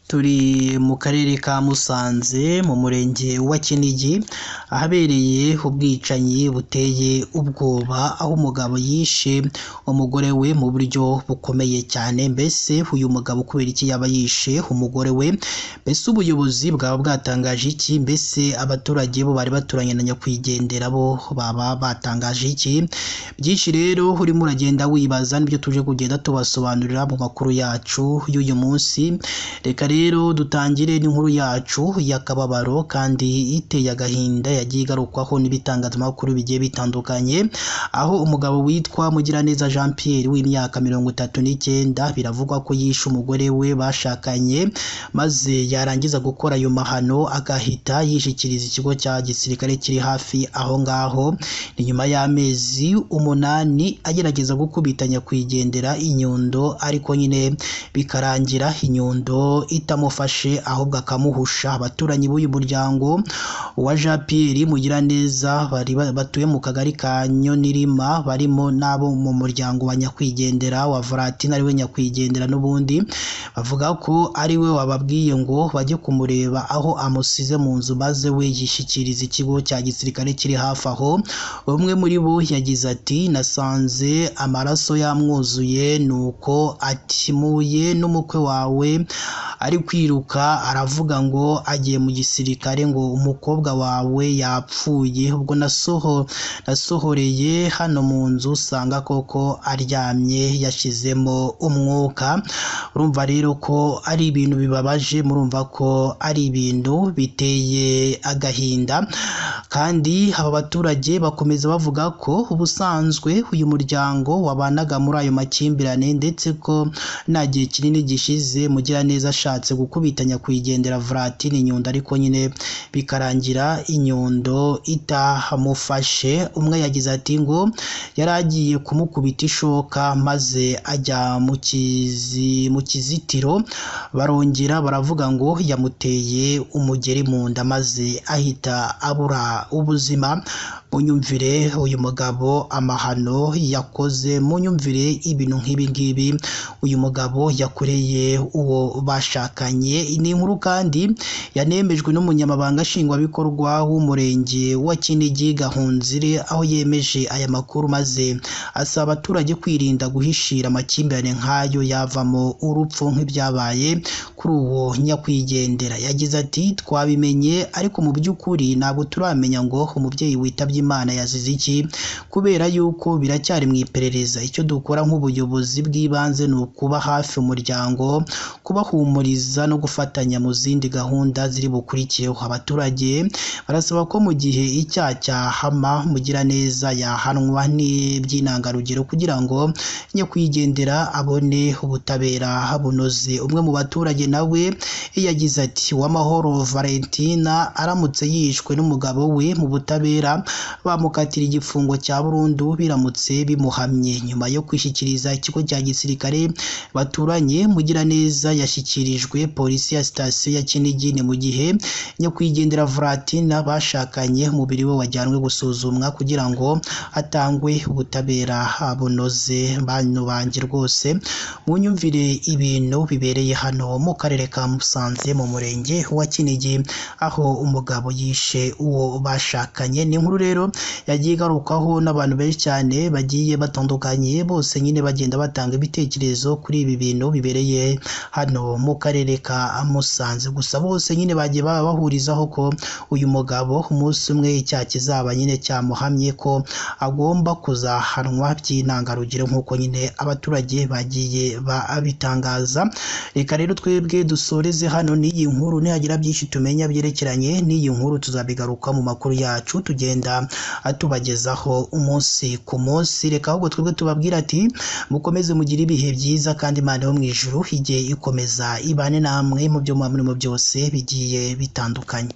Turi mu karere ka Musanze mu murenge wa Kinigi ahabereye ubwicanyi buteye ubwoba, aho umugabo yishe umugore we mu buryo bukomeye cyane. Mbese uyu mugabo kubera iki yaba yishe umugore we? Mbese ubuyobozi bwaba bwatangaje iki? Mbese abaturage bo bari baturanye na nyakwigendera bo baba batangaje iki? Byinshi rero urimo uragenda wibaza nibyo tuje kugenda tubasobanurira mu makuru yacu y'uyu munsi. Reka rero dutangire n'inkuru yacu y'akababaro kandi iteye agahinda yagiye igarukwaho n'ibitangazamakuru bigiye bitandukanye, aho umugabo witwa Mugiraneza Jean Pierre w'imyaka 39 biravugwa ko yishe umugore we bashakanye, maze yarangiza gukora ayo mahano agahita yishikiriza ikigo cya gisirikare kiri hafi aho ngaho. Ni nyuma y'amezi 8 agerageza gukubita nyakwigendera inyundo, ariko nyine bikarangira inyundo itamufashe ahubwo akamuhusha. Abaturanyi b'uyu muryango wa Jean Pierre Mugiraneza batuye mu kagari ka Nyonirima, barimo nabo mu muryango wa nyakwigendera wa Valentin ariwe nyakwigendera, n'ubundi bavuga ko ari we wababwiye ngo bajye kumureba aho amusize mu nzu, maze we yishikiriza ikigo cya gisirikare kiri hafi aho. Umwe muri bo yagize ati nasanze amaraso yamwuzuye, nuko atimuye n'umukwe wawe ari kwiruka aravuga ngo agiye mu gisirikare, ngo umukobwa wawe yapfuye. Ubwo nasohoreye hano mu nzu usanga koko aryamye yashizemo umwuka. Urumva rero ko ari ibintu bibabaje, murumva ko ari ibintu biteye agahinda. Kandi aba baturage bakomeza bavuga ko ubusanzwe uyu muryango wabanaga muri ayo makimbirane, ndetse ko nta gihe kinini gishize Mugiraneza ashatse gukubita nyakwigendera Valentin inyundo, ariko nyine bikarangira inyundo itamufashe. Umwe yagize ati ngo yari agiye kumukubita ishoka maze ajya mu kizitiro, barongera baravuga ngo yamuteye umugeri mu nda maze ahita abura ubuzima. Munyumvire uyu mugabo amahano yakoze, munyumvire ibintu nk'ibi ngibi uyu mugabo yakoreye uwo bashakanye. Ni inkuru kandi yanemejwe n'umunyamabanga nshingwabikorwa w'umurenge wa Kinigi Gahunzire, aho yemeje aya makuru maze asaba abaturage kwirinda guhishira amakimbirane nk'ayo yavamo urupfu nk'ibyabaye kuri uwo nyakwigendera. Yagize ati twabimenye, ariko mu by'ukuri ntabwo turamenya ngo umubyeyi witabye Imana yazize iki, kubera yuko biracyari mu iperereza. Icyo dukora nk'ubuyobozi bw'ibanze ni ukuba hafi umuryango, kubahumuriza no gufatanya mu zindi gahunda ziri bukurikiyeho. Abaturage barasaba ko mu gihe icyaha cyahama Mugiraneza yahanwa by'intangarugero kugira ngo nyakwigendera abone ubutabera bunoze. Umwe mu baturage nawe yagize ati Uwamahoro Valentina aramutse yishwe n'umugabo we mu butabera bamukatira igifungo cya burundu biramutse bimuhamye. Nyuma yo kwishyikiriza ikigo cya gisirikare baturanye, Mugiraneza yashyikirijwe polisi ya sitasiyo ya Kinigi. Ni mu gihe nyakwigendera Valentin bashakanye umubiri we wajyanwe gusuzumwa kugira ngo hatangwe ubutabera bunoze. Bantu banjye rwose munyumvire ibintu bibereye hano mu karere ka Musanze mu murenge wa Kinigi, aho umugabo yishe uwo bashakanye. Ni inkuru rero yagiye igarukaho n'abantu benshi cyane bagiye batandukanye, bose nyine bagenda batanga ibitekerezo kuri ibi bintu bibereye hano mu karere ka Musanze. Gusa bose nyine bagiye bahurizaho ko uyu mugabo umunsi umwe icyaha kizaba nyine cyamuhamye, ko agomba kuzahanwa by'intangarugero nk'uko nyine abaturage bagiye babitangaza. Reka rero twebwe dusoreze hano n'iyi nkuru, nihagira byinshi tumenya byerekeranye n'iyi nkuru tuzabigaruka mu makuru yacu tugenda atubagezaho umunsi ku munsi. Reka ahubwo twebwe tubabwira ati mukomeze mugire ibihe byiza, kandi Imana yo mu ijuru igiye ikomeza ibane namwe mu byo murimo byose bigiye bitandukanye.